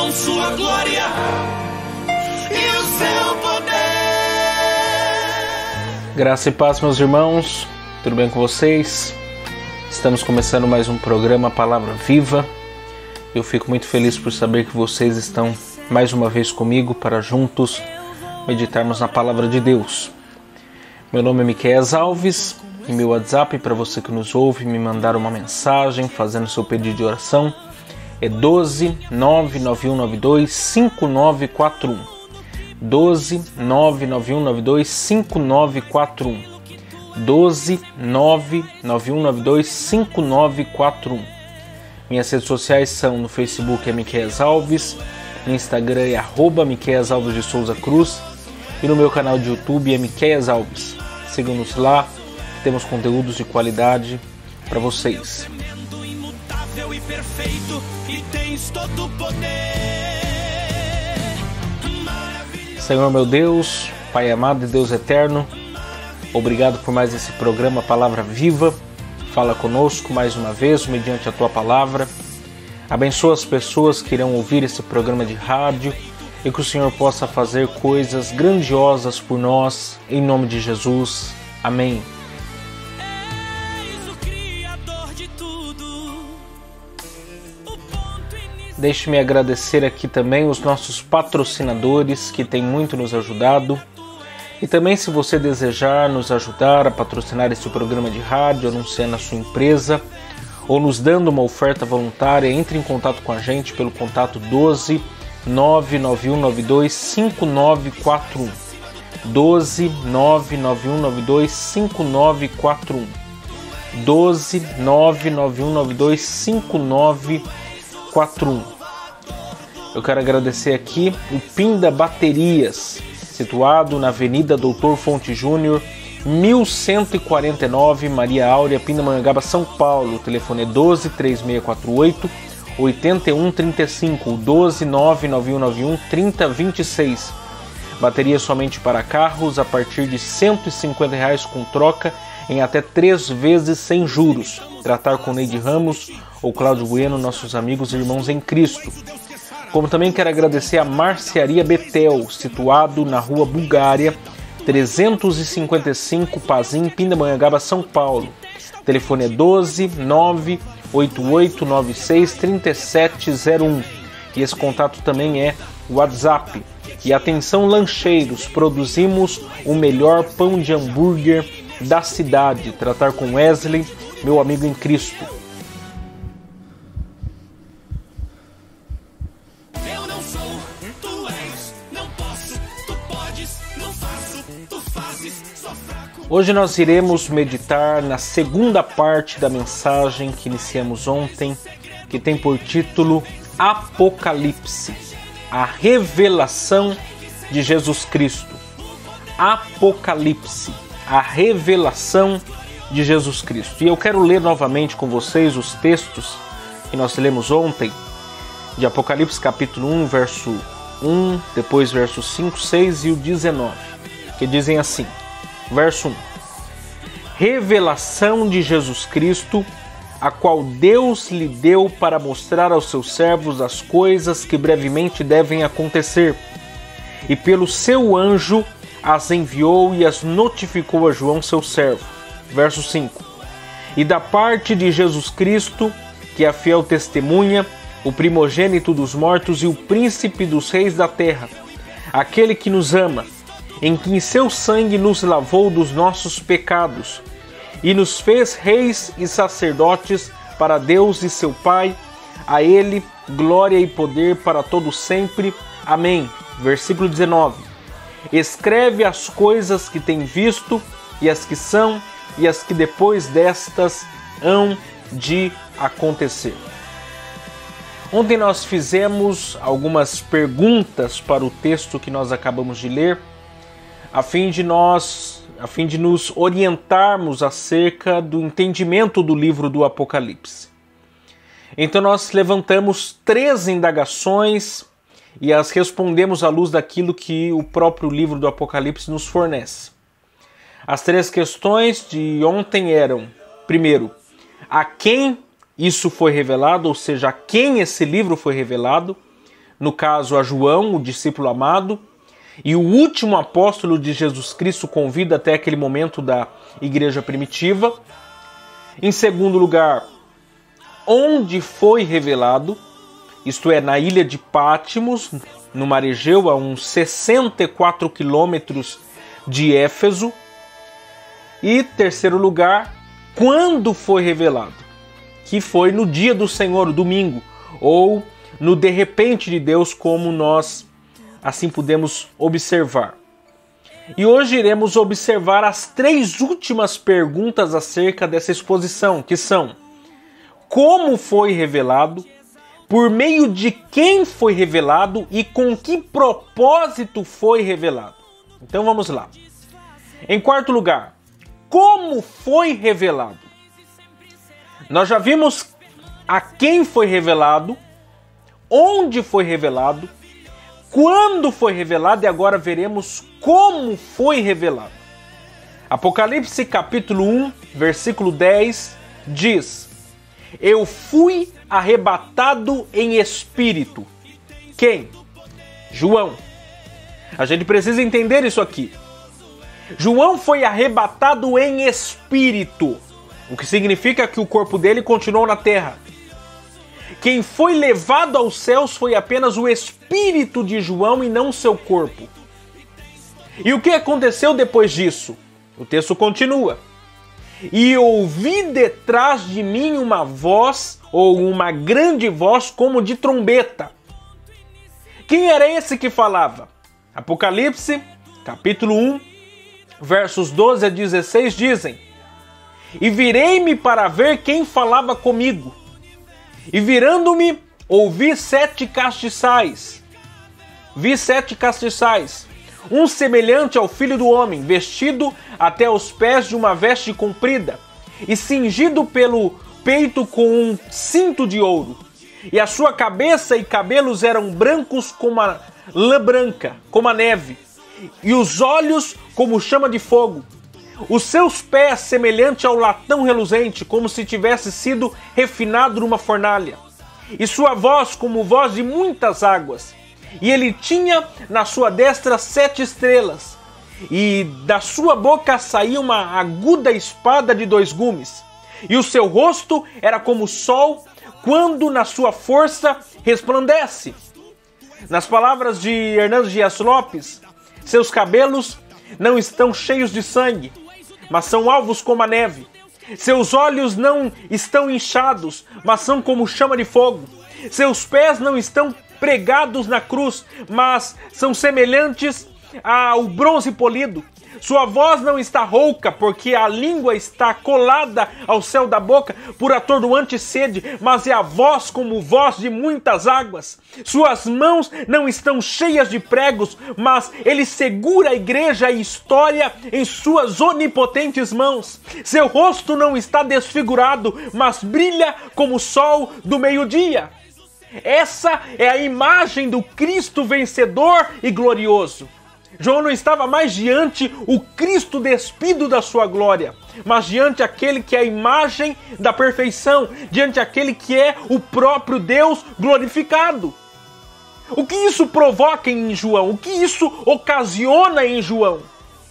com sua glória e o seu poder. Graça e paz, meus irmãos, tudo bem com vocês? Estamos começando mais um programa Palavra Viva. Eu fico muito feliz por saber que vocês estão mais uma vez comigo para juntos meditarmos na Palavra de Deus. Meu nome é Miqueias Alves e meu WhatsApp para você que nos ouve me mandar uma mensagem fazendo seu pedido de oração é 12 99192 5941. 12 99192 5941. 12 99192 5941. Minhas redes sociais são: no Facebook é Miqueias Alves, no Instagram é @Miqueias Alves de Souza Cruz e no meu canal de YouTube é Miqueias Alves. Sigam-nos lá, temos conteúdos de qualidade para vocês. Imutável e perfeito, e tens todo o poder. Senhor meu Deus, Pai amado e Deus eterno, obrigado por mais esse programa Palavra Viva. Fala conosco mais uma vez mediante a Tua Palavra. Abençoa as pessoas que irão ouvir esse programa de rádio e que o Senhor possa fazer coisas grandiosas por nós, em nome de Jesus. Amém. És o Criador de tudo. Deixe-me agradecer aqui também os nossos patrocinadores que têm muito nos ajudado. E também, se você desejar nos ajudar a patrocinar esse programa de rádio, anunciando a sua empresa ou nos dando uma oferta voluntária, entre em contato com a gente pelo contato 12 99192 5941. 12 99192 5941. 12 99192 5941. Eu quero agradecer aqui o Pinda Baterias, situado na Avenida Doutor Fonte Júnior, 1149, Maria Áurea, Pindamonhangaba, São Paulo. O telefone é 12 3648 8135, 12 99191 3026. Bateria somente para carros a partir de R$ 150 com troca em até 3 vezes sem juros. Tratar com Neide Ramos ou Cláudio Bueno, nossos amigos e irmãos em Cristo. Como também quero agradecer a Marcearia Betel, situado na Rua Bulgária, 355, Pazim, Pindamonhangaba, São Paulo. O telefone é 12 98896 3701. E esse contato também é WhatsApp. E atenção, lancheiros, produzimos o melhor pão de hambúrguer da cidade. Tratar com Wesley, meu amigo em Cristo. Eu não sou, tu és, não posso, tu podes, não faço, tu fazes, sou fraco. Hoje nós iremos meditar na segunda parte da mensagem que iniciamos ontem, que tem por título Apocalipse, a revelação de Jesus Cristo. Apocalipse, a revelação de Jesus Cristo. E eu quero ler novamente com vocês os textos que nós lemos ontem, de Apocalipse capítulo 1, verso 1, depois versos 5, 6 e o 19, que dizem assim. Verso 1. Revelação de Jesus Cristo, a qual Deus lhe deu para mostrar aos seus servos as coisas que brevemente devem acontecer. E pelo seu anjo as enviou e as notificou a João, seu servo. Verso 5. E da parte de Jesus Cristo, que é a fiel testemunha, o primogênito dos mortos e o príncipe dos reis da terra, aquele que nos ama, em quem seu sangue nos lavou dos nossos pecados, e nos fez reis e sacerdotes para Deus e seu Pai. A ele glória e poder para todo sempre. Amém. Versículo 19. Escreve as coisas que tem visto, e as que são, e as que depois destas hão de acontecer. Ontem nós fizemos algumas perguntas para o texto que nós acabamos de ler, a fim de nos orientarmos acerca do entendimento do livro do Apocalipse. Então nós levantamos 3 indagações e as respondemos à luz daquilo que o próprio livro do Apocalipse nos fornece. As 3 questões de ontem eram: primeiro, a quem isso foi revelado, ou seja, a quem esse livro foi revelado. no caso a João, o discípulo amado, e o último apóstolo de Jesus Cristo com vida até aquele momento da igreja primitiva. Em segundo lugar, onde foi revelado, isto é, na ilha de Pátimos, no Mar Egeu, a uns 64 quilômetros de Éfeso. E terceiro lugar, quando foi revelado, que foi no dia do Senhor, domingo, ou no de repente de Deus, como nós assim podemos observar. E hoje iremos observar as 3 últimas perguntas acerca dessa exposição, que são: como foi revelado, por meio de quem foi revelado e com que propósito foi revelado. Então vamos lá. Em quarto lugar, como foi revelado? Nós já vimos a quem foi revelado, onde foi revelado, quando foi revelado e agora veremos como foi revelado. Apocalipse capítulo 1, versículo 10 diz: eu fui arrebatado em espírito. Quem? João. A gente precisa entender isso aqui. João foi arrebatado em espírito, o que significa que o corpo dele continuou na terra. Quem foi levado aos céus foi apenas o espírito de João e não seu corpo. E o que aconteceu depois disso? O texto continua. E ouvi detrás de mim uma voz, ou uma grande voz como de trombeta. Quem era esse que falava? Apocalipse, capítulo 1, versos 12 a 16 dizem: e virei-me para ver quem falava comigo. E virando-me, ouvi 7 castiçais. Vi 7 castiçais, um semelhante ao Filho do Homem, vestido até os pés de uma veste comprida, e cingido pelo peito com um cinto de ouro. E a sua cabeça e cabelos eram brancos como a lã branca, como a neve, e os olhos como chama de fogo. Os seus pés semelhante ao latão reluzente, como se tivesse sido refinado numa fornalha. E sua voz como voz de muitas águas. E ele tinha na sua destra 7 estrelas. E da sua boca saía uma aguda espada de 2 gumes. E o seu rosto era como o sol, quando na sua força resplandece. Nas palavras de Hernando Dias Lopes, seus cabelos não estão cheios de sangue, mas são alvos como a neve. Seus olhos não estão inchados, mas são como chama de fogo. Seus pés não estão pregados na cruz, mas são semelhantes ao bronze polido. Sua voz não está rouca, porque a língua está colada ao céu da boca por atordoante sede, mas é a voz como voz de muitas águas. Suas mãos não estão cheias de pregos, mas ele segura a igreja e história em suas onipotentes mãos. Seu rosto não está desfigurado, mas brilha como o sol do meio-dia. Essa é a imagem do Cristo vencedor e glorioso. João não estava mais diante o Cristo despido da sua glória, mas diante aquele que é a imagem da perfeição, diante aquele que é o próprio Deus glorificado. O que isso provoca em João? O que isso ocasiona em João?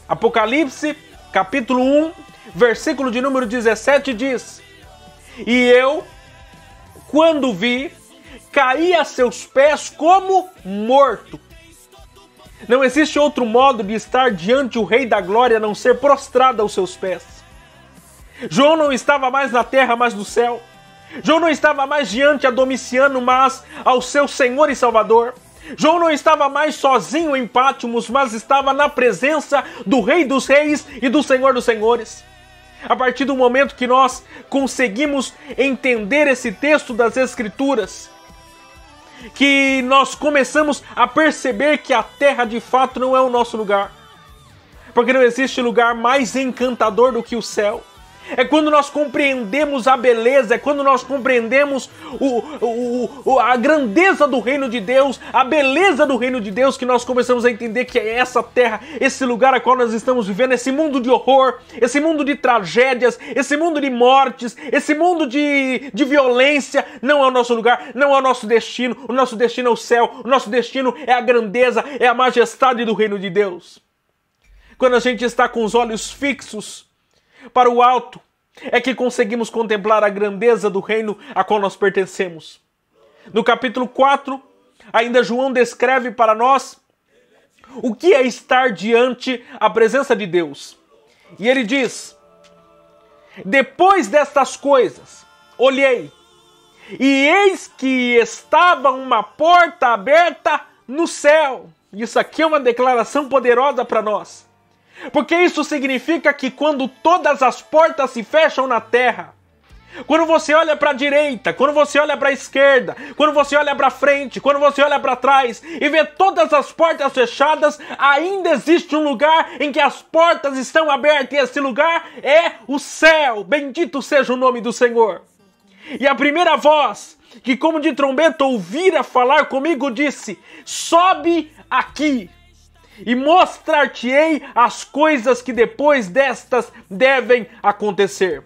Apocalipse, capítulo 1, versículo de número 17 diz: e eu, quando vi, caí a seus pés como morto. Não existe outro modo de estar diante o Rei da Glória a não ser prostrado aos seus pés. João não estava mais na terra, mas no céu. João não estava mais diante a Domiciano, mas ao seu Senhor e Salvador. João não estava mais sozinho em Pátimos, mas estava na presença do Rei dos Reis e do Senhor dos Senhores. A partir do momento que nós conseguimos entender esse texto das Escrituras, que nós começamos a perceber que a terra de fato não é o nosso lugar. Porque não existe lugar mais encantador do que o céu. É quando nós compreendemos a beleza, é quando nós compreendemos a grandeza do reino de Deus, a beleza do reino de Deus, que nós começamos a entender que é essa terra, esse lugar a qual nós estamos vivendo, esse mundo de horror, esse mundo de tragédias, esse mundo de mortes, esse mundo de violência, não é o nosso lugar, não é o nosso destino é o céu, o nosso destino é a grandeza, é a majestade do reino de Deus. Quando a gente está com os olhos fixos para o alto, é que conseguimos contemplar a grandeza do reino a qual nós pertencemos. No capítulo 4, ainda João descreve para nós o que é estar diante a presença de Deus. E ele diz: depois destas coisas, olhei, e eis que estava uma porta aberta no céu. Isso aqui é uma declaração poderosa para nós. Porque isso significa que quando todas as portas se fecham na terra, quando você olha para a direita, quando você olha para a esquerda, quando você olha para frente, quando você olha para trás e vê todas as portas fechadas, ainda existe um lugar em que as portas estão abertas, e esse lugar é o céu. Bendito seja o nome do Senhor. E a primeira voz, que como de trombeta ouvira falar comigo, disse: sobe aqui, e mostrar-te-ei as coisas que depois destas devem acontecer.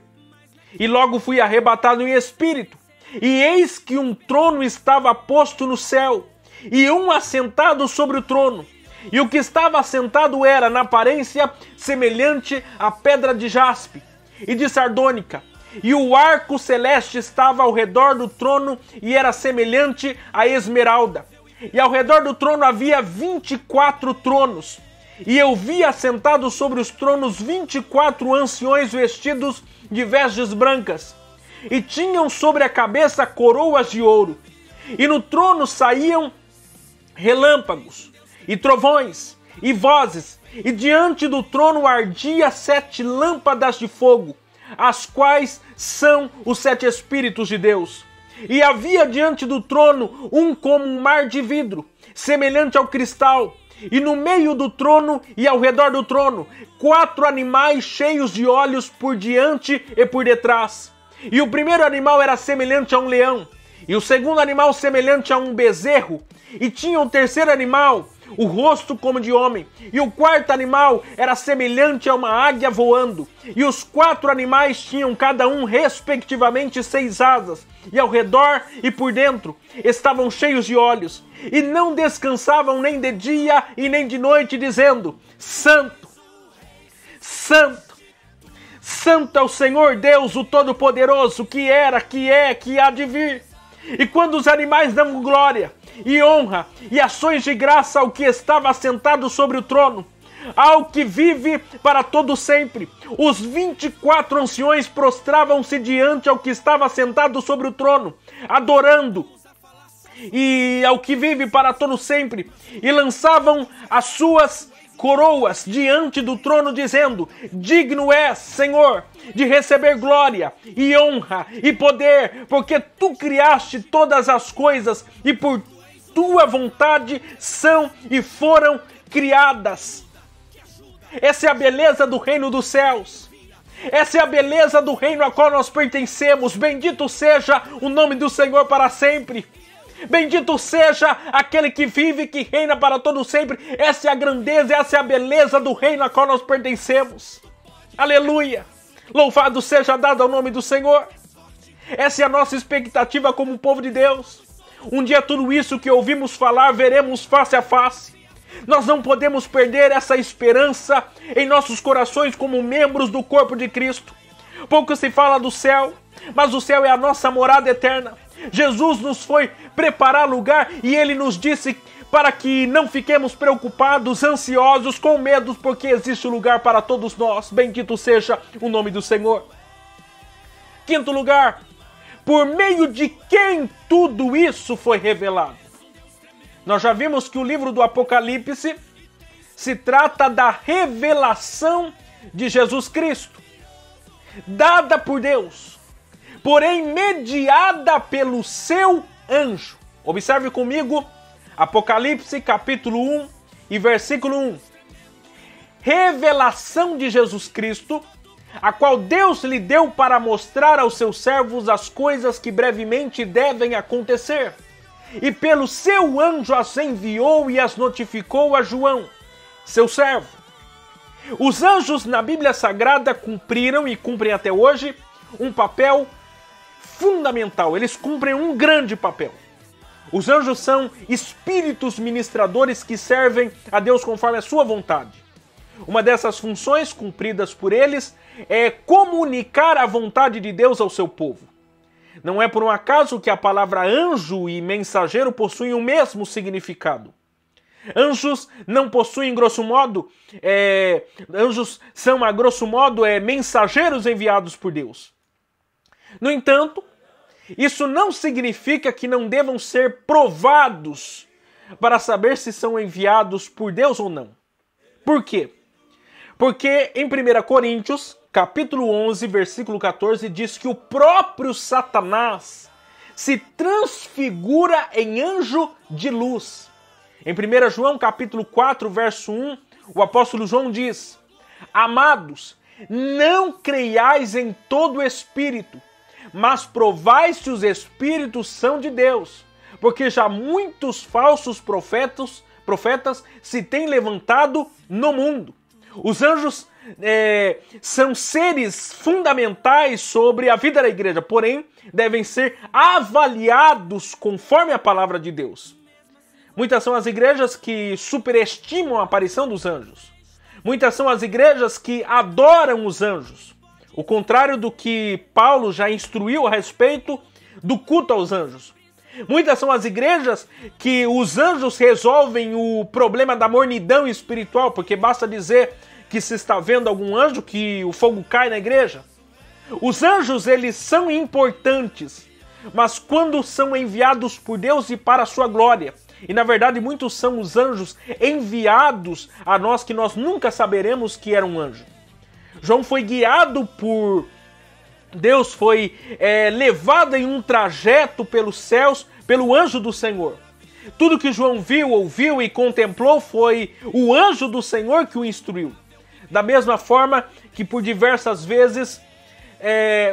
E logo fui arrebatado em espírito, e eis que um trono estava posto no céu, e um assentado sobre o trono. E o que estava assentado era, na aparência, semelhante à pedra de jaspe e de sardônica. E o arco celeste estava ao redor do trono, e era semelhante à esmeralda. E ao redor do trono havia 24 tronos. E eu vi assentados sobre os tronos 24 anciões vestidos de vestes brancas. E tinham sobre a cabeça coroas de ouro. E no trono saíam relâmpagos, e trovões, e vozes. E diante do trono ardia 7 lâmpadas de fogo, as quais são os 7 Espíritos de Deus. E havia diante do trono um como um mar de vidro, semelhante ao cristal. E no meio do trono e ao redor do trono, 4 animais cheios de olhos por diante e por detrás. E o primeiro animal era semelhante a um leão, e o segundo animal semelhante a um bezerro. E tinha o terceiro animal o rosto como de homem, e o quarto animal era semelhante a uma águia voando. E os 4 animais tinham cada um respectivamente 6 asas, e ao redor e por dentro estavam cheios de olhos, e não descansavam nem de dia e nem de noite, dizendo: Santo, Santo, Santo é o Senhor Deus, o Todo-Poderoso, que era, que é, que há de vir. E quando os animais dão glória e honra e ações de graça ao que estava assentado sobre o trono, ao que vive para todo sempre, os 24 anciões prostravam-se diante ao que estava assentado sobre o trono, adorando e ao que vive para todo sempre, e lançavam as suas coroas diante do trono, dizendo: digno és, Senhor, de receber glória e honra e poder, porque tu criaste todas as coisas, e por tua vontade são e foram criadas. Essa é a beleza do reino dos céus. Essa é a beleza do reino a qual nós pertencemos. Bendito seja o nome do Senhor para sempre. Bendito seja aquele que vive e que reina para todo sempre. Essa é a grandeza, essa é a beleza do reino a qual nós pertencemos. Aleluia! Louvado seja dado ao nome do Senhor. Essa é a nossa expectativa como povo de Deus. Um dia tudo isso que ouvimos falar, veremos face a face. Nós não podemos perder essa esperança em nossos corações como membros do corpo de Cristo. Pouco se fala do céu, mas o céu é a nossa morada eterna. Jesus nos foi preparar lugar e Ele nos disse para que não fiquemos preocupados, ansiosos, com medo, porque existe lugar para todos nós. Bendito seja o nome do Senhor. Quinto lugar, por meio de quem tudo isso foi revelado. Nós já vimos que o livro do Apocalipse se trata da revelação de Jesus Cristo, dada por Deus, porém mediada pelo seu anjo. Observe comigo Apocalipse capítulo 1 e versículo 1. Revelação de Jesus Cristo a qual Deus lhe deu para mostrar aos seus servos as coisas que brevemente devem acontecer. E pelo seu anjo as enviou e as notificou a João, seu servo. Os anjos na Bíblia Sagrada cumpriram e cumprem até hoje um papel fundamental. Eles cumprem um grande papel. Os anjos são espíritos ministradores que servem a Deus conforme a sua vontade. Uma dessas funções cumpridas por eles é comunicar a vontade de Deus ao seu povo. Não é por um acaso que a palavra anjo e mensageiro possuem o mesmo significado. Anjos não possuem, grosso modo, anjos são, a grosso modo, mensageiros enviados por Deus. No entanto, isso não significa que não devam ser provados para saber se são enviados por Deus ou não. Por quê? Porque em 1 Coríntios, capítulo 11, versículo 14, diz que o próprio Satanás se transfigura em anjo de luz. Em 1 João, capítulo 4, verso 1, o apóstolo João diz: Amados, não creiais em todo espírito, mas provai se os espíritos são de Deus, porque já muitos falsos profetas se têm levantado no mundo. Os anjos são seres fundamentais sobre a vida da igreja, porém devem ser avaliados conforme a palavra de Deus. Muitas são as igrejas que superestimam a aparição dos anjos. Muitas são as igrejas que adoram os anjos. O contrário do que Paulo já instruiu a respeito do culto aos anjos. Muitas são as igrejas que os anjos resolvem o problema da mornidão espiritual, porque basta dizer que se está vendo algum anjo que o fogo cai na igreja. Os anjos, eles são importantes, mas quando são enviados por Deus e para a sua glória. E na verdade muitos são os anjos enviados a nós que nós nunca saberemos que era um anjo. João foi guiado por Deus, foi levado em um trajeto pelos céus, pelo anjo do Senhor. Tudo que João viu, ouviu e contemplou foi o anjo do Senhor que o instruiu. Da mesma forma que por diversas vezes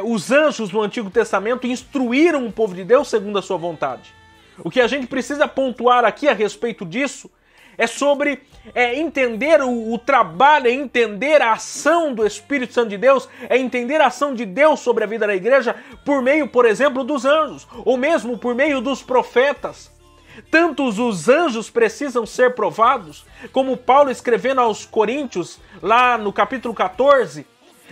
os anjos no Antigo Testamento instruíram o povo de Deus segundo a sua vontade. O que a gente precisa pontuar aqui a respeito disso é sobre entender o trabalho, é entender a ação do Espírito Santo de Deus, é entender a ação de Deus sobre a vida da igreja por meio, por exemplo, dos anjos, ou mesmo por meio dos profetas. Tantos os anjos precisam ser provados, como Paulo escrevendo aos Coríntios, lá no capítulo 14,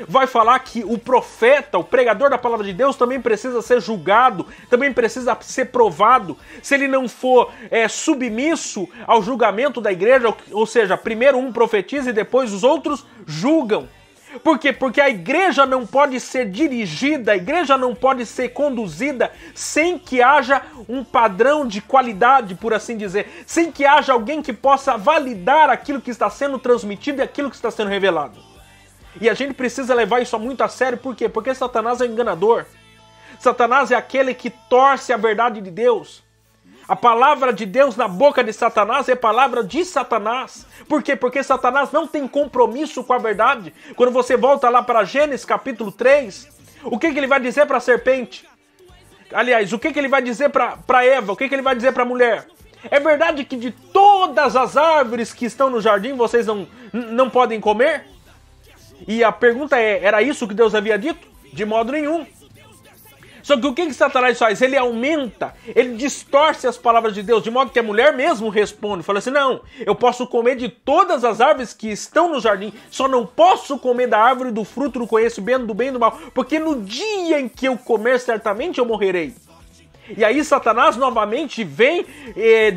vai falar que o profeta, o pregador da palavra de Deus também precisa ser julgado, também precisa ser provado. Se ele não for submisso ao julgamento da igreja, ou seja, primeiro um profetiza e depois os outros julgam. Por quê? Porque a igreja não pode ser dirigida, a igreja não pode ser conduzida sem que haja um padrão de qualidade, por assim dizer, sem que haja alguém que possa validar aquilo que está sendo transmitido e aquilo que está sendo revelado. E a gente precisa levar isso muito a sério, por quê? Porque Satanás é enganador. Satanás é aquele que torce a verdade de Deus. A palavra de Deus na boca de Satanás é palavra de Satanás. Por quê? Porque Satanás não tem compromisso com a verdade. Quando você volta lá para Gênesis capítulo 3, o que ele vai dizer para a serpente? Aliás, o que ele vai dizer para Eva? O que ele vai dizer para a mulher? É verdade que de todas as árvores que estão no jardim vocês não podem comer? E a pergunta era isso que Deus havia dito? De modo nenhum. Só que o que Satanás faz? Ele aumenta, ele distorce as palavras de Deus, de modo que a mulher mesmo responde, fala assim, não, eu posso comer de todas as árvores que estão no jardim, só não posso comer da árvore do fruto do conhecimento do bem e do mal, porque no dia em que eu comer, certamente eu morrerei. E aí Satanás novamente vem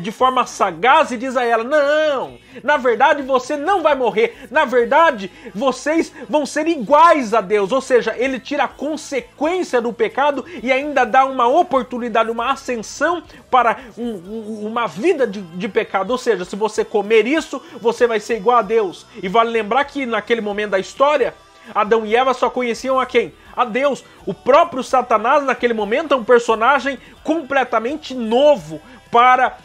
de forma sagaz e diz a ela, não, na verdade você não vai morrer, na verdade vocês vão ser iguais a Deus, ou seja, ele tira a consequência do pecado e ainda dá uma oportunidade, uma ascensão para uma vida de pecado, ou seja, se você comer isso, você vai ser igual a Deus. E vale lembrar que naquele momento da história, Adão e Eva só conheciam a quem? A Deus. O próprio Satanás naquele momento é um personagem completamente novo para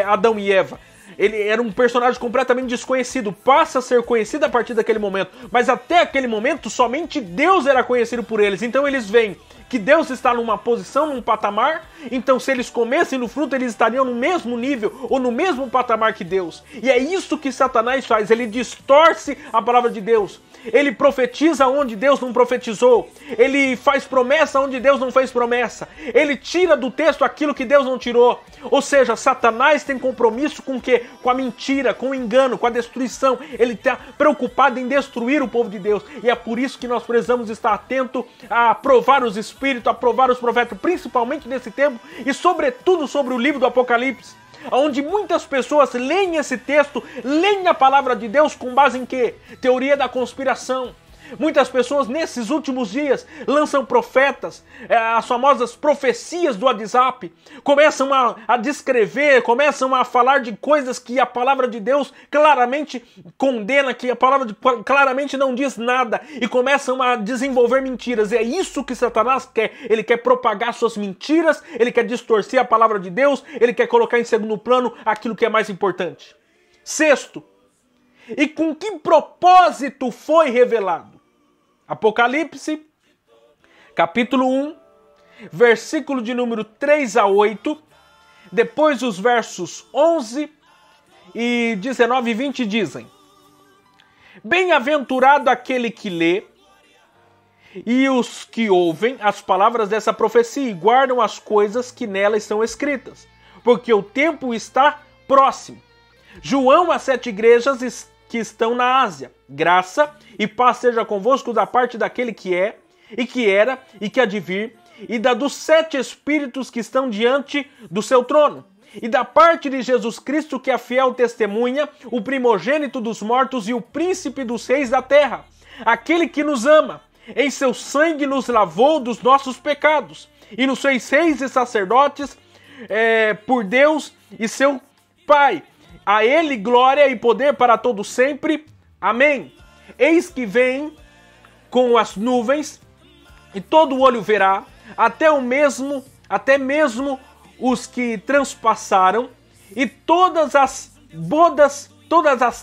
Adão e Eva. ele era um personagem completamente desconhecido, passa a ser conhecido a partir daquele momento, mas até aquele momento somente Deus era conhecido por eles. Então eles veem que Deus está numa posição, num patamar, então se eles comessem no fruto, eles estariam no mesmo nível ou no mesmo patamar que Deus. E é isso que Satanás faz, ele distorce a palavra de Deus. Ele profetiza onde Deus não profetizou. Ele faz promessa onde Deus não fez promessa. Ele tira do texto aquilo que Deus não tirou. Ou seja, Satanás tem compromisso com o quê? Com a mentira, com o engano, com a destruição. Ele está preocupado em destruir o povo de Deus. E é por isso que nós precisamos estar atentos a provar os espíritos, a provar os profetas, principalmente nesse tempo e sobretudo sobre o livro do Apocalipse, onde muitas pessoas leem esse texto, leem a palavra de Deus com base em quê? Teoria da conspiração. Muitas pessoas nesses últimos dias lançam profetas, as famosas profecias do WhatsApp, começam a descrever, começam a falar de coisas que a palavra de Deus claramente condena, que a palavra claramente não diz nada, e começam a desenvolver mentiras. E é isso que Satanás quer. Ele quer propagar suas mentiras, ele quer distorcer a palavra de Deus, ele quer colocar em segundo plano aquilo que é mais importante. Sexto, e com que propósito foi revelado? Apocalipse, capítulo 1, versículo de número 3 a 8, depois os versos 11 e 19 e 20 dizem: Bem-aventurado aquele que lê e os que ouvem as palavras dessa profecia e guardam as coisas que nela estão escritas, porque o tempo está próximo. João, às 7 igrejas que estão na Ásia, graça e paz seja convosco da parte daquele que é, e que era, e que há de vir, e da dos 7 espíritos que estão diante do seu trono, e da parte de Jesus Cristo, que é a fiel testemunha, o primogênito dos mortos e o príncipe dos reis da terra, aquele que nos ama, em seu sangue nos lavou dos nossos pecados, e nos fez reis e sacerdotes por Deus e seu Pai. A ele glória e poder para todo sempre. Amém. Eis que vem com as nuvens, e todo olho verá, até mesmo os que transpassaram, e todas as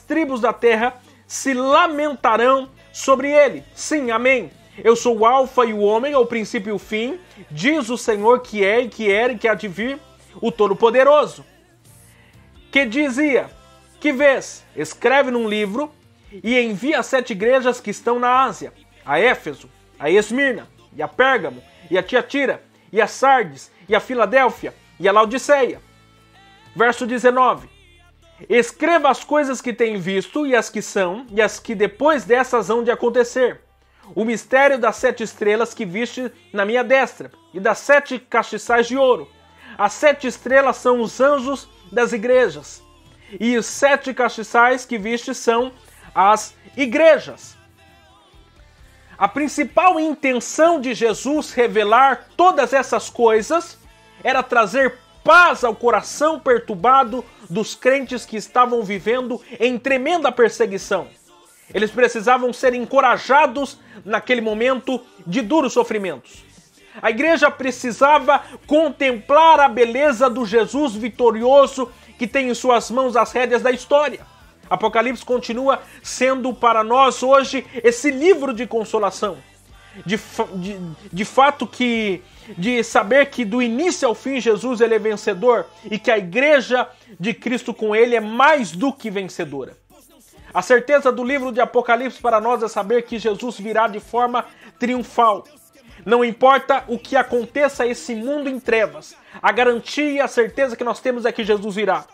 tribos da terra se lamentarão sobre ele. Sim, amém. Eu sou o Alfa e o Ômega, o princípio e o fim, diz o Senhor que é e que era e que há de vir, o Todo-Poderoso. Que dizia: que vês? Escreve num livro e envia às 7 igrejas que estão na Ásia, a Éfeso, a Esmirna, e a Pérgamo, e a Tiatira, e a Sardes, e a Filadélfia, e a Laodiceia. Verso 19. Escreva as coisas que tem visto, e as que são, e as que depois dessas hão de acontecer. O mistério das 7 estrelas que viste na minha destra, e das 7 castiçais de ouro. As 7 estrelas são os anjos das igrejas, e os 7 castiçais que viste são as igrejas. A principal intenção de Jesus revelar todas essas coisas era trazer paz ao coração perturbado dos crentes que estavam vivendo em tremenda perseguição. Eles precisavam ser encorajados naquele momento de duros sofrimentos. A igreja precisava contemplar a beleza do Jesus vitorioso que tem em suas mãos as rédeas da história. Apocalipse continua sendo para nós hoje esse livro de consolação. De fato de saber que do início ao fim Jesus ele é vencedor e que a igreja de Cristo com ele é mais do que vencedora. A certeza do livro de Apocalipse para nós é saber que Jesus virá de forma triunfal. Não importa o que aconteça a esse mundo em trevas, a garantia e a certeza que nós temos é que Jesus virá.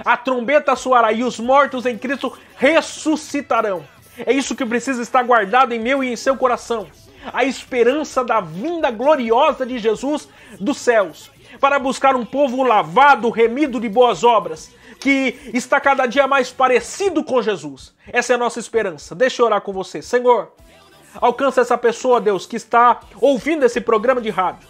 A trombeta soará e os mortos em Cristo ressuscitarão. É isso que precisa estar guardado em meu e em seu coração. A esperança da vinda gloriosa de Jesus dos céus, para buscar um povo lavado, remido de boas obras, que está cada dia mais parecido com Jesus. Essa é a nossa esperança. Deixa eu orar com você. Senhor, alcança essa pessoa, Deus, que está ouvindo esse programa de rádio.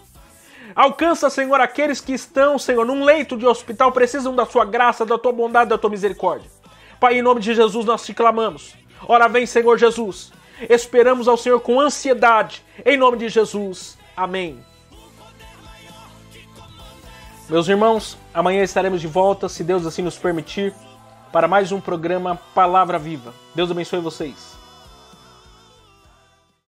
Alcança, Senhor, aqueles que estão, Senhor, num leito de hospital, precisam da sua graça, da tua bondade, da tua misericórdia. Pai, em nome de Jesus nós te clamamos. Ora vem, Senhor Jesus. Esperamos ao Senhor com ansiedade. Em nome de Jesus. Amém. Meus irmãos, amanhã estaremos de volta, se Deus assim nos permitir. para mais um programa Palavra Viva. Deus abençoe vocês.